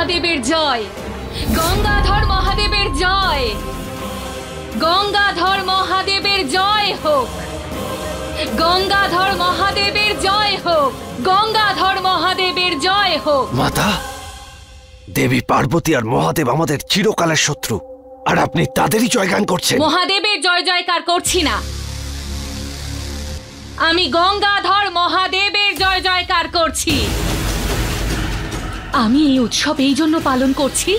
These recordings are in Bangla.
মহাদেবের জয়, গঙ্গাধর মহাদেবের জয়, গঙ্গাধর মহাদেবের জয় হোক, গঙ্গাধর মহাদেবের জয় হোক, গঙ্গাধর মহাদেবের জয় হোক। মাতা, দেবী পার্বতী আর মহাদেব আমাদের চিরকালের শত্রু, আর আপনি তাদেরই জয়গান করছেন। মহাদেবের জয় জয়কার করছি না, আমি গঙ্গাধর মহাদেবের জয় জয়কার করছি। আমি এই উৎসব এই জন্য পালন করছি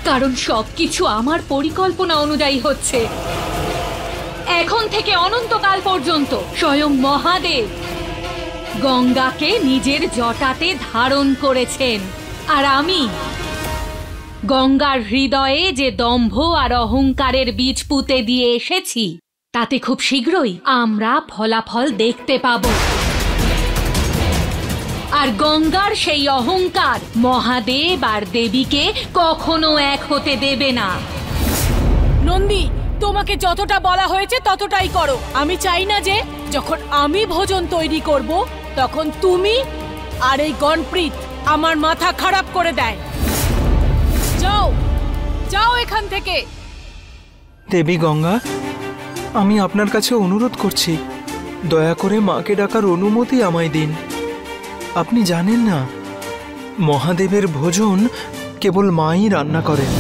কারণ সবকিছু আমার পরিকল্পনা অনুযায়ী হচ্ছে। এখন থেকে অনন্তকাল পর্যন্ত স্বয়ং মহাদেব গঙ্গাকে নিজের জটাতে ধারণ করেছেন, আর আমি গঙ্গার হৃদয়ে যে দম্ভ আর অহংকারের বীজ পুঁতে দিয়ে এসেছি তাতে খুব শীঘ্রই আমরা ফলাফল দেখতে পাব। আর গঙ্গার সেই অহংকার মহাদেব আর দেবীকে কখনো এক হতে দেবে না। নন্দী, তোমাকে যতটা বলা হয়েছে ততটাই করো। আমি চাই না যে যখন আমি ভোজন তৈরি করব তখন তুমি আর এই গণপ্রীত আমার মাথা খারাপ করে দেয়। যাও, যাও এখান থেকে। দেবী গঙ্গা, আমি আপনার কাছে অনুরোধ করছি, দয়া করে মাকে ডাকার অনুমতি আমায় দিন। আপনি জানেন না, মহাদেবের ভোজন কেবল মাই রান্না করেন।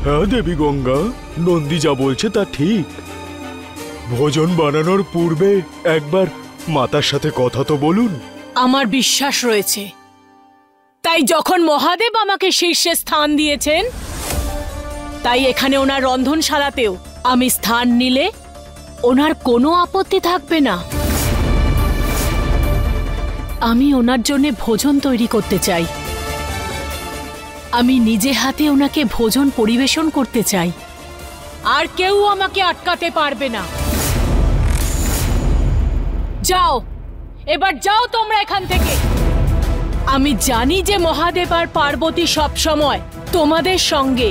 হ্যাঁ দেবী গঙ্গা, নন্দী যা বলছে তা ঠিক। ভোজন বানানোর পূর্বে একবার মাতার সাথে কথা তো বলুন। আমার বিশ্বাস রয়েছে, তাই যখন মহাদেব আমাকে শীর্ষে স্থান দিয়েছেন, তাই এখানে ওনার রন্ধনশালাতেও আমি স্থান নিলে ওনার কোনো আপত্তি থাকবে না। আমি ওনার জন্য ভোজন তৈরি করতে চাই, আমি নিজে হাতে ওনাকে ভোজন পরিবেশন করতে চাই, আর কেউ আমাকে আটকাতে পারবে না। যাও, এবার যাও তোমরা এখান থেকে। আমি জানি যে মহাদেব আর পার্বতী সব সময় তোমাদের সঙ্গে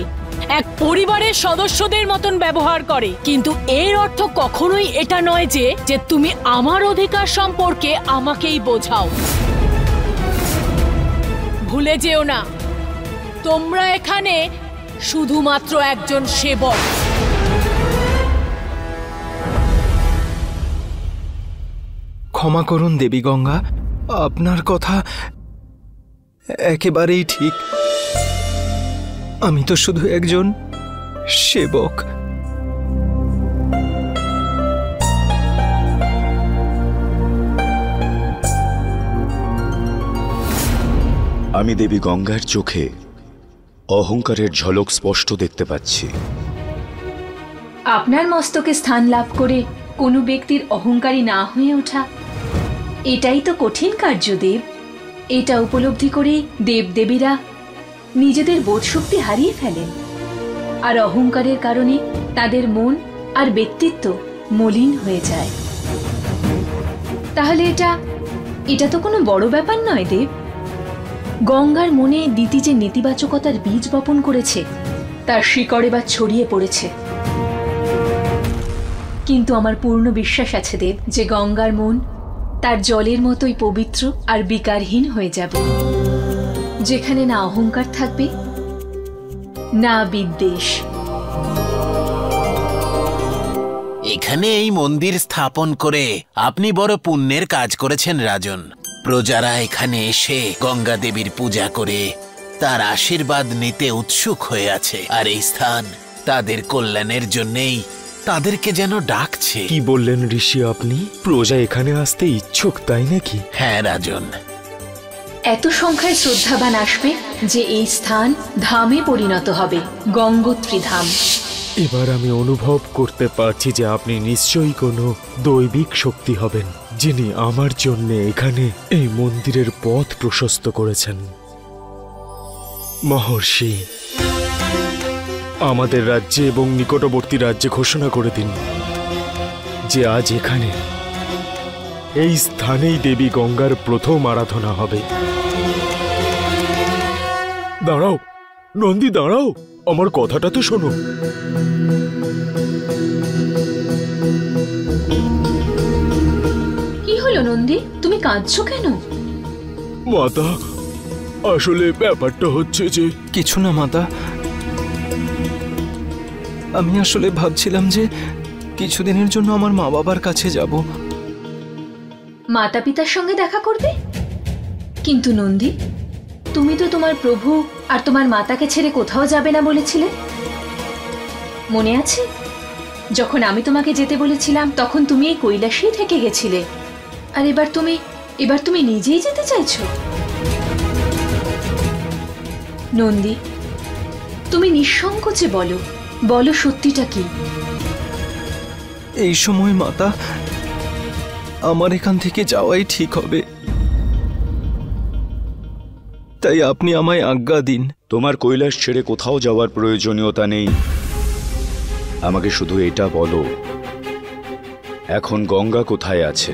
এক পরিবারের সদস্যদের মতন ব্যবহার করে, কিন্তু এর অর্থ কখনোই এটা নয় যে তুমি আমার অধিকার সম্পর্কে আমাকেই বোঝাও। ভুলে যেও না, তোমরা এখানে শুধুমাত্র একজন সেবক। ক্ষমা করুন দেবী গঙ্গা, আপনার কথা একেবারেই ঠিক। আমি তো শুধু একজন সেবক। আমি দেবী গঙ্গার চোখে অহংকারের ঝলক স্পষ্ট দেখতে পাচ্ছি। আপনার মস্তকে স্থান লাভ করে কোনো ব্যক্তির অহংকারী না হয়ে ওঠা, এটাই তো কঠিন কার্য দেব। এটা উপলব্ধি করে দেবদেবীরা নিজেদের বোধশক্তি হারিয়ে ফেলেন, আর অহংকারের কারণে তাদের মন আর ব্যক্তিত্ব মলিন হয়ে যায়। তাহলে এটা তো কোনো বড় ব্যাপার নয় দেব। গঙ্গার মনে দিতি যে নেতিবাচকতার বীজ বপন করেছে তার শিকড় এবার ছড়িয়ে পড়েছে। কিন্তু আমার পূর্ণ বিশ্বাস আছে দেব যে গঙ্গার মন তার জলের মতোই পবিত্র আর বিকারহীন হয়ে যাবে, যেখানে না অহংকার থাকবে না বিদ্বেষ। এখানে এই মন্দির স্থাপন করে আপনি বড় পুণ্যের কাজ করেছেন রাজন। প্রজারা এখানে এসে গঙ্গা দেবীর পূজা করে তার আশীর্বাদ নিতে উৎসুক হয়ে আছে, আর এই স্থান তাদের কল্যাণের জন্যই তাদেরকে যেন ডাকছে। কি বললেন ঋষি আপনি? প্রজা এখানে আসতে ইচ্ছুক, তাই নাকি? হ্যাঁ রাজন, এত সংখ্যায় শ্রদ্ধাবান আসবে যে এই স্থান ধামে পরিণত হবে, গঙ্গোত্রী ধাম। এবার আমি অনুভব করতে পারছি যে আপনি নিশ্চয়ই কোনো দৈবিক শক্তি হবেন, যিনি আমার জন্য এখানে এই মন্দিরের পথ প্রশস্ত করেছেন। মহর্ষি, আমাদের রাজ্যে এবং নিকটবর্তী রাজ্যে ঘোষণা করে দিন যে আজ এখানে এই স্থানেই দেবী গঙ্গার প্রথম আরাধনা হবে। দাঁড়াও নন্দী, দাঁড়াও, আমার কথাটা তো শোনো। কি হলো নন্দী, তুমি কাঁদছো কেন? মাতা, আসলে ব্যাপারটা হচ্ছে যে কিছু না মাতা, আমি আসলে ভাবছিলাম যে কিছুদিনের জন্য আমার মা বাবার কাছে যাব। মাতা পিতার সঙ্গে দেখা করবে? কিন্তু নন্দী, তুমি তো তোমার প্রভু আর তোমার মাতাকে ছেড়ে কোথাও যাবে না বলেছিলে, মনে আছে? যখন আমি তোমাকে যেতে বলেছিলাম তখন তুমি এই কৈলাসেই থেকে গেছিলে, আর এবার তুমি নিজেই যেতে চাইছো? নন্দী, তুমি নিঃসংকোচে বলো সত্যিটা কি? এই সময় মাতা, আমার এখান থেকে যাওয়াই ঠিক হবে, তাই আপনি আমায় আজ্ঞা দিন। তোমার কৈলাস ছেড়ে কোথাও যাওয়ার প্রয়োজনীয়তা নেই। আমাকে শুধু এটা বলো, এখন গঙ্গা কোথায় আছে?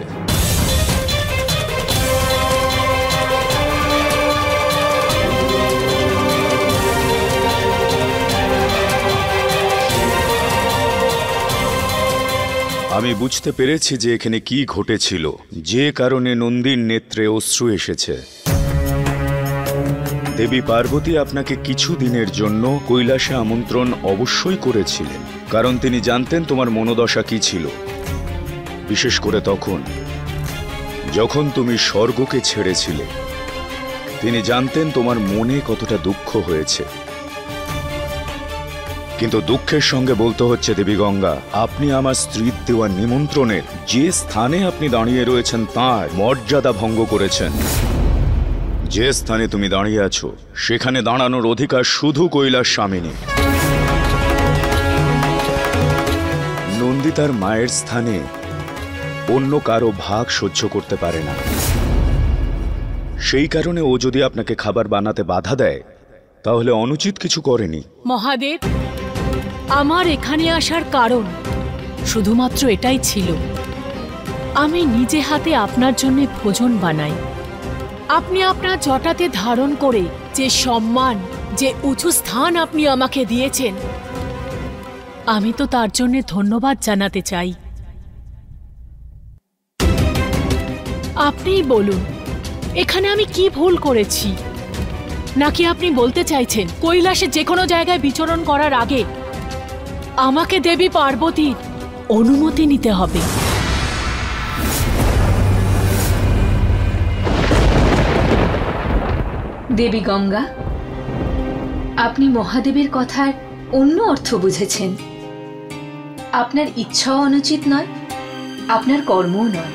আমি বুঝতে পেরেছি যে এখানে কি ঘটেছিল, যে কারণে নন্দীর নেত্রে অশ্রু এসেছে। দেবী পার্বতী আপনাকে কিছু দিনের জন্য কৈলাসে আমন্ত্রণ অবশ্যই করেছিলেন, কারণ তিনি জানতেন তোমার মনোদশা কি ছিল, বিশেষ করে তখন যখন তুমি স্বর্গকে ছেড়েছিলে। তিনি জানতেন তোমার মনে কতটা দুঃখ হয়েছে। কিন্তু দুঃখের সঙ্গে বলতে হচ্ছে দেবী গঙ্গা, আপনি আমার স্ত্রীর দেওয়া নিমন্ত্রণের যে স্থানে আপনি দাঁড়িয়ে রয়েছেন তার মর্যাদা ভঙ্গ করেছেন। যে স্থানে তুমি দাঁড়িয়ে আছো সেখানে দাঁড়ানোর অধিকার শুধু কৈলাস স্বামিনী। নন্দী তার মায়ের স্থানে অন্য কারো ভাগ সহ্য করতে পারে না। সেই কারণে ও যদি আপনাকে খাবার বানাতে বাধা দেয় তাহলে অনুচিত কিছু করেনি। মহাদেব, আমার এখানে আসার কারণ শুধুমাত্র এটাই ছিল, আমি নিজে হাতে আপনার জন্য ভোজন বানাই। আপনি আপনার জটাতে ধারণ করে যে সম্মান, যে উঁচু স্থান আপনি আমাকে দিয়েছেন, আমি তো তার জন্য ধন্যবাদ জানাতে চাই। আপনিই বলুন, এখানে আমি কি ভুল করেছি? নাকি আপনি বলতে চাইছেন কৈলাসে যে কোনো জায়গায় বিচরণ করার আগে আমাকে দেবী পার্বতীর অনুমতি নিতে হবে? দেবী গঙ্গা, আপনি মহাদেবের কথার অন্য অর্থ বুঝেছেন। আপনার ইচ্ছাও অনুচিত নয়, আপনার কর্মও নয়,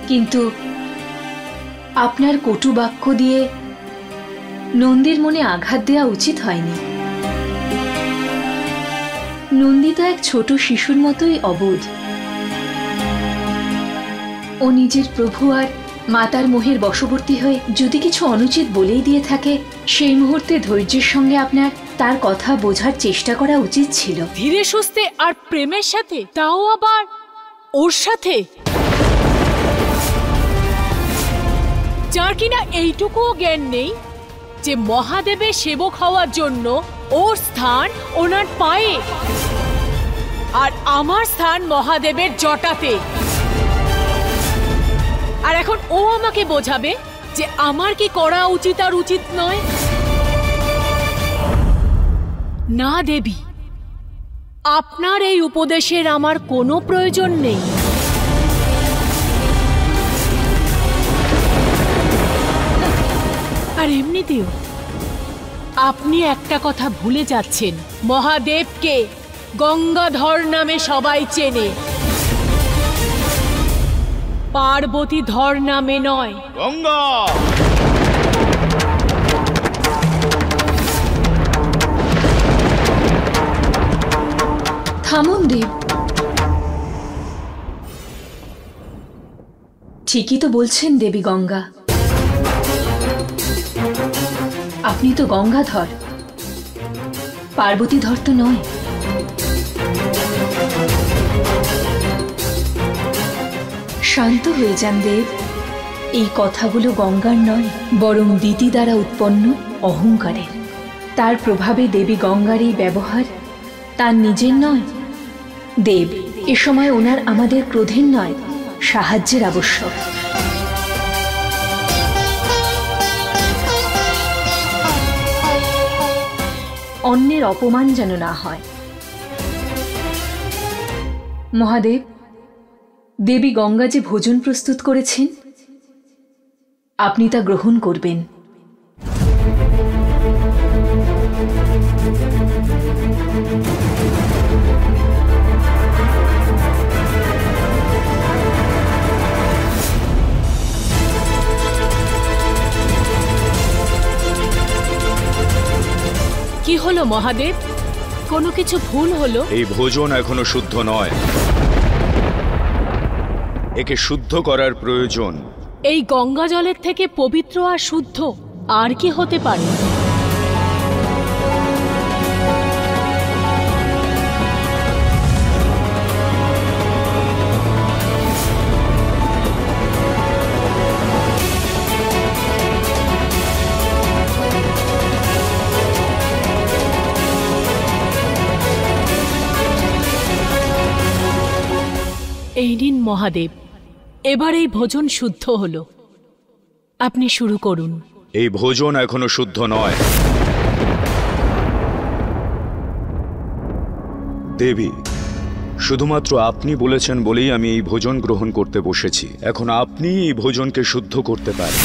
কিন্তু আপনার কটু বাক্য দিয়ে নন্দীর মনে আঘাত দেওয়া উচিত হয়নি। নন্দী তো এক ছোট শিশুর মতোই অবোধ। ও নিজের প্রভু আর মাতার মোহের বশবর্তী হয়ে যদি কিছু অনুচিত বলেই দিয়ে থাকে, সেই মুহূর্তে ধৈর্যের সঙ্গে আপনার তার কথা বোঝার চেষ্টা করা উচিত ছিল। ধীরে সুস্থে আর প্রেমের সাথে, তাও আবার ওর সাথে, যার কিনা এইটুকুও জ্ঞান নেই যে মহাদেবের সেবক হওয়ার জন্য ওর স্থান ওনার পায়ে, আর আমার স্থান মহাদেবের জটাতে। আর এখন ও আমাকে বোঝাবে যে আমার কি করা উচিত আর উচিত নয়। না দেবী, আপনার এই উপদেশের আমার কোনো প্রয়োজন নেই। আর এমনিতেও আপনি একটা কথা ভুলে যাচ্ছেন, মহাদেবকে গঙ্গাধর নামে সবাই চেনে, পার্বতী ধর নামে নয়। গঙ্গা! থামুন দেব, ঠিকই তো বলছেন দেবী গঙ্গা। আপনি তো গঙ্গাধর, পার্বতীধর তো নয়। শান্ত হয়ে যান দেব। এই কথাগুলো গঙ্গার নয়, বরং দিতি দ্বারা উৎপন্ন অহংকারের। তার প্রভাবে দেবী গঙ্গার এই ব্যবহার তার নিজের নয়। দেব, এ সময় ওনার আমাদের ক্রোধের নয়, সাহায্যের আবশ্যক। অন্যের অপমান যেন না হয়। মহাদেব, দেবী গঙ্গা যে ভোজন প্রস্তুত করেছেন, আপনি তা গ্রহণ করবেন। কি হলো মহাদেব? কোনো কিছু ভুল হলো? এই ভোজন এখনো শুদ্ধ নয়, একে শুদ্ধ করার প্রয়োজন। এই গঙ্গা জলের থেকে পবিত্র আর শুদ্ধ আর কি হতে পারে? এই নিন মহাদেব, এবার এই ভোজন শুদ্ধ হলো, আপনি শুরু করুন। এই ভোজন এখনো শুদ্ধ নয়। দেবী, শুধুমাত্র আপনি বলেছেন বলেই আমি এই ভোজন গ্রহণ করতে বসেছি। এখন আপনি এই ভোজনকে শুদ্ধ করতে পারেন।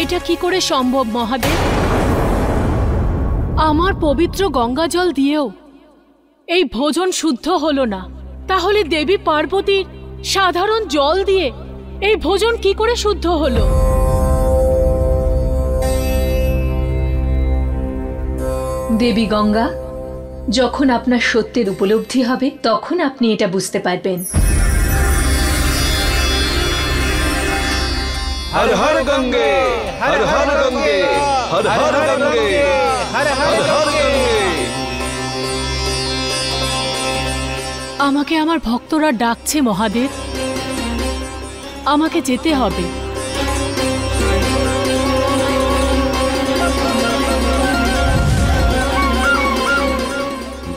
এটা কি করে সম্ভব মহাদেব? আমার পবিত্র গঙ্গা জল দিয়েও এই ভোজন শুদ্ধ হলো না, তাহলে দেবী পার্বতীর সাধারণ জল দিয়ে এই ভোজন কি করে শুদ্ধ হলো? দেবী গঙ্গা, যখন আপনার সত্যের উপলব্ধি হবে তখন আপনি এটা বুঝতে পারবেন। হর হর গঙ্গে, হর হর গঙ্গে, হর হর গঙ্গে, হর হর গঙ্গে। আমাকে আমার ভক্তরা ডাকছে মহাদেব, আমাকে যেতে হবে।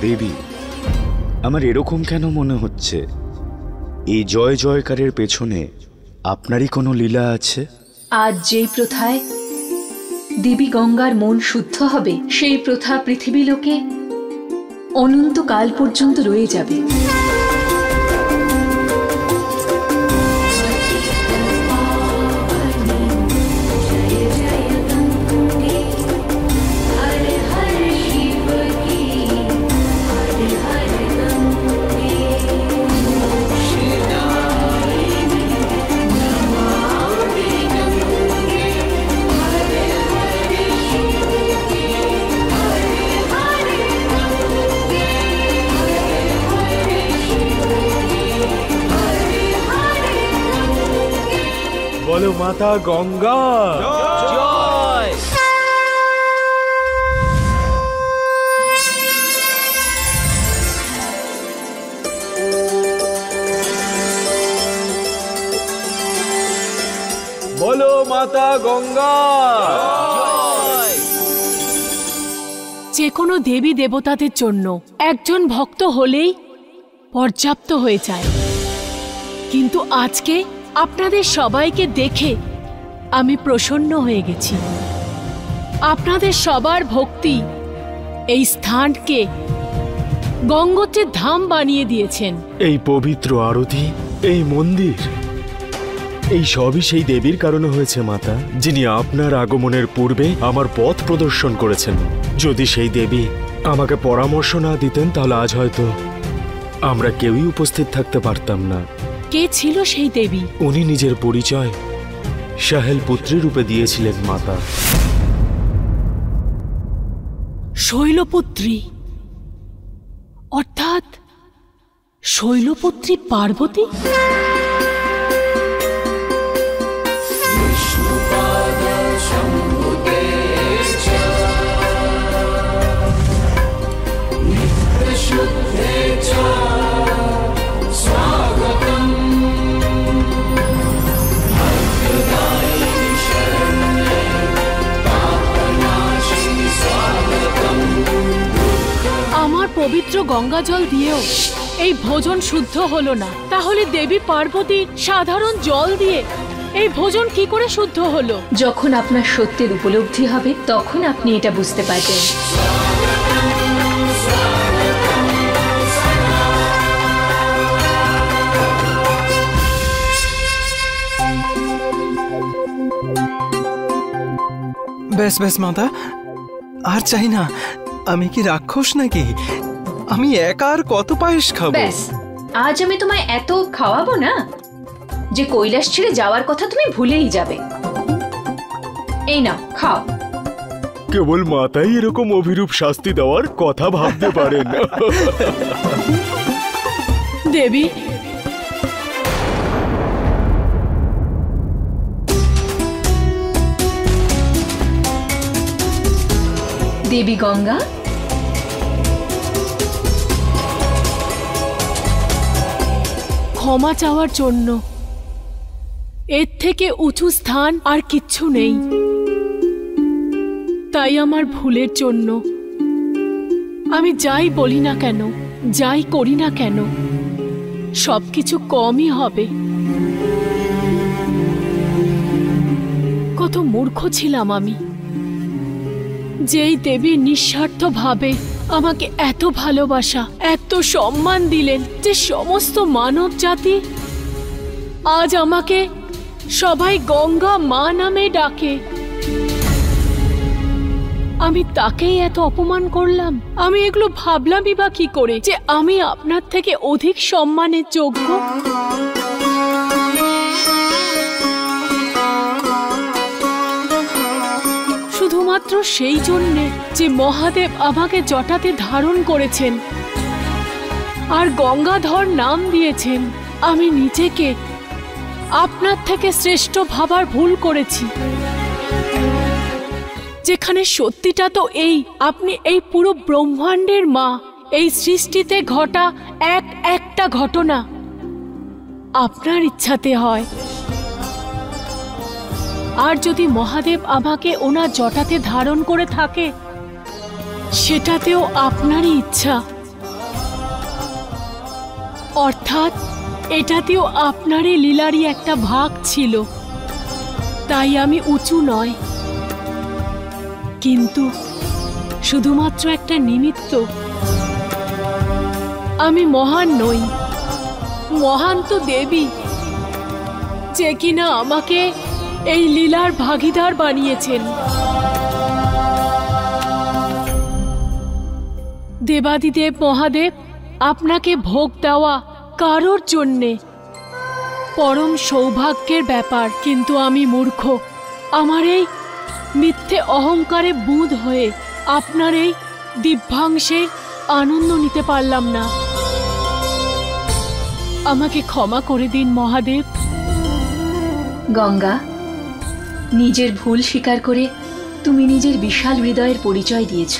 দেবী, আমার এরকম কেন মনে হচ্ছে এই জয় জয়কারের পেছনে আপনারই কোনো লীলা আছে? আজ যেই প্রথায় দেবী গঙ্গার মন শুদ্ধ হবে, সেই প্রথা পৃথিবী লোকে অনন্তকাল পর্যন্ত রয়ে যাবে। বলো মাতা গঙ্গা জয়। বলো মাতা গঙ্গা জয়। যে কোনো দেবী দেবতাদের জন্য একজন ভক্ত হলেই পর্যাপ্ত হয়ে যায়, কিন্তু আজকে আপনাদের সবাইকে দেখে আমি প্রসন্ন হয়ে গেছি। আপনাদের সবার ভক্তি এই স্থানকে গঙ্গোত্রীর ধাম বানিয়ে দিয়েছেন। এই পবিত্র আরতি, এই মন্দির, এই সবই সেই দেবীর কারণে হয়েছে মাতা, যিনি আপনার আগমনের পূর্বে আমার পথ প্রদর্শন করেছেন। যদি সেই দেবী আমাকে পরামর্শ না দিতেন তাহলে আজ হয়তো আমরা কেউই উপস্থিত থাকতে পারতাম না। কে ছিল সেই দেবী? উনি নিজের পরিচয় সাহেল পুত্রী রূপে দিয়েছিলেন মাতা। শৈলপুত্রী, অর্থাৎ শৈলপুত্রী পার্বতী। পবিত্র গঙ্গা জল দিয়েও এই ভোজন শুদ্ধ হলো না, তাহলে দেবী পার্বতীর সাধারণ জল দিয়ে এই ভোজন কি করে শুদ্ধ হলো? যখন আপনার সত্যের উপলব্ধি হবে তখন আপনি এটা বুঝতে পারবেন। ব্যাস ব্যাস মাতা, আর চাই না। আমি কি রাক্ষস নাকি? আমি একা আর কত পায়েস খাবো? ব্যাস, আজ আমি তোমায় এত খাওয়াবো না যে কৈলাস ছেড়ে যাওয়ার কথা তুমি ভুলেই যাবে। এই নাও, খাও। কেবল মাতাই এরকম অভিরূপ শাস্তি দেওয়ার কথা ভাবতে পারেন। দেবী, দেবী গঙ্গা, ক্ষমা চাওয়ার জন্য। এর থেকে উঁচু স্থান আর কিচ্ছু নেই। তাই আমার ভুলের জন্য আমি যাই বলি না কেন, যাই করি না কেন, সবকিছু কমই হবে। কত মূর্খ ছিলাম আমি, যেই দেবী নিঃস্বার্থভাবে আমাকে এত ভালোবাসা, এত সম্মান দিলেন যে সমস্ত মানব জাতি আজ আমাকে সবাই গঙ্গা মা নামে ডাকে। আমি তাকেই এত অপমান করলাম। আমি এগুলো ভাবলামই বা কি করে যে আমি আপনার থেকে অধিক সম্মানের যোগ্য? শুধুমাত্র সেই জন্যে যে মহাদেব আমাকে জটাতে ধারণ করেছেন আর গঙ্গাধর নাম দিয়েছেন, আমি নিজেকে আপনার থেকে শ্রেষ্ঠ ভাবার ভুল করেছি। যেখানে সত্যিটা তো এই, আপনি এই পুরো ব্রহ্মাণ্ডের মা। এই সৃষ্টিতে ঘটা এক একটা ঘটনা আপনার ইচ্ছাতে হয়। আর যদি মহাদেব আমাকে ওনার জটাতে ধারণ করে থাকে, সেটাতেও আপনারই ইচ্ছা, অর্থাৎ এটাতেও আপনারই লীলারই একটা ভাগ ছিল। তাই আমি উঁচু নয়, কিন্তু শুধুমাত্র একটা নিমিত্ত। আমি মহান নই, মহান তো দেবী, যে কিনা আমাকে এই লীলার ভাগীদার বানিয়েছেন। দেবাদিদেব মহাদেব, আপনাকে ভোগ দেওয়া কারোর জন্যে পরম সৌভাগ্যের ব্যাপার, কিন্তু আমি মূর্খ। আমার এই মিথ্যে অহংকারে বুঁদ হয়ে আপনার এই দিব্যাংশের আনন্দ নিতে পারলাম না। আমাকে ক্ষমা করে দিন মহাদেব। গঙ্গা, নিজের ভুল স্বীকার করে তুমি নিজের বিশাল হৃদয়ের পরিচয় দিয়েছ।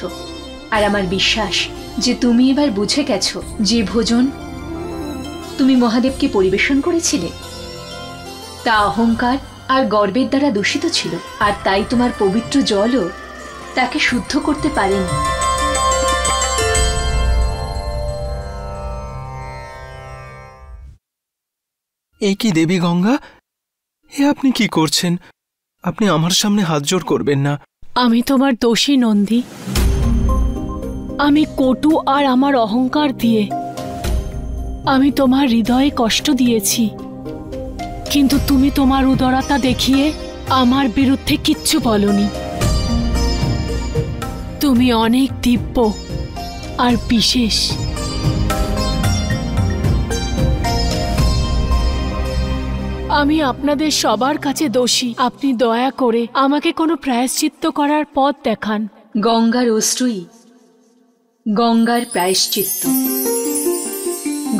আর আমার বিশ্বাস যে তুমি এবার বুঝে গেছো যে ভোজন তুমি মহাদেবকে পরিবেশন করেছিলে তা অহংকার আর গর্বের দ্বারা দূষিত ছিল, আর তাই তোমার পবিত্র জলও তাকে শুদ্ধ করতে পারেনি। এই কি দেবী গঙ্গা, এ আপনি কি করছেন? আপনি আমার সামনে হাত জোড় করবেন না। আমি তোমার দোষী নন্দী। আমি কটু আর আমার অহংকার দিয়ে আমি তোমার হৃদয়ে কষ্ট দিয়েছি, কিন্তু তুমি তোমার উদারতা দেখিয়ে আমার বিরুদ্ধে কিচ্ছু বলনি। তুমি অনেক দিব্য আর বিশেষ। আমি আপনাদের সবার কাছে দোষী। আপনি দয়া করে আমাকে কোনো প্রায়শ্চিত্ত করার পথ দেখান। গঙ্গার অশ্রুই গঙ্গার প্রায়শ্চিত্ত।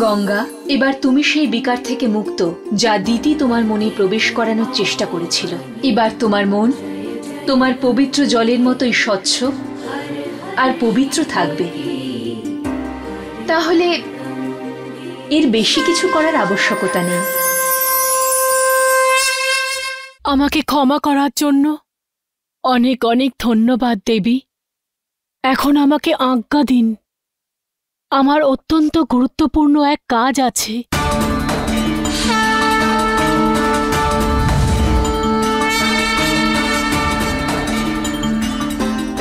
গঙ্গা, এবার তুমি সেই বিকার থেকে মুক্ত যা দিতি তোমার মনে প্রবেশ করানোর চেষ্টা করেছিল। এবার তোমার মন তোমার পবিত্র জলের মতোই স্বচ্ছ আর পবিত্র থাকবে। তাহলে এর বেশি কিছু করার আবশ্যকতা নেই। আমাকে ক্ষমা করার জন্য অনেক অনেক ধন্যবাদ দেবী। এখন আমাকে আজ্ঞা দিন। আমার অত্যন্ত গুরুত্বপূর্ণ এক কাজ আছে।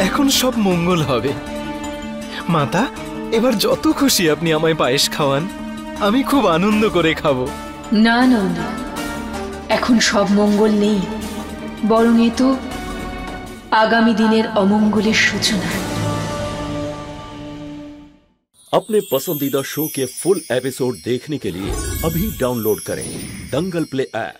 এখন সব মঙ্গল হবে। মাতা, এবার যত খুশি আপনি আমায় পায়েস খাওয়ান, আমি খুব আনন্দ করে খাবো। না নন্দী, এখন সব মঙ্গল নেই, বরং এ তো आगामी दिनेर अमंगलेर सूचना। अपने पसंदीदा शो के फुल एपिसोड देखने के लिए अभी डाउनलोड करें दंगल प्ले ऐप।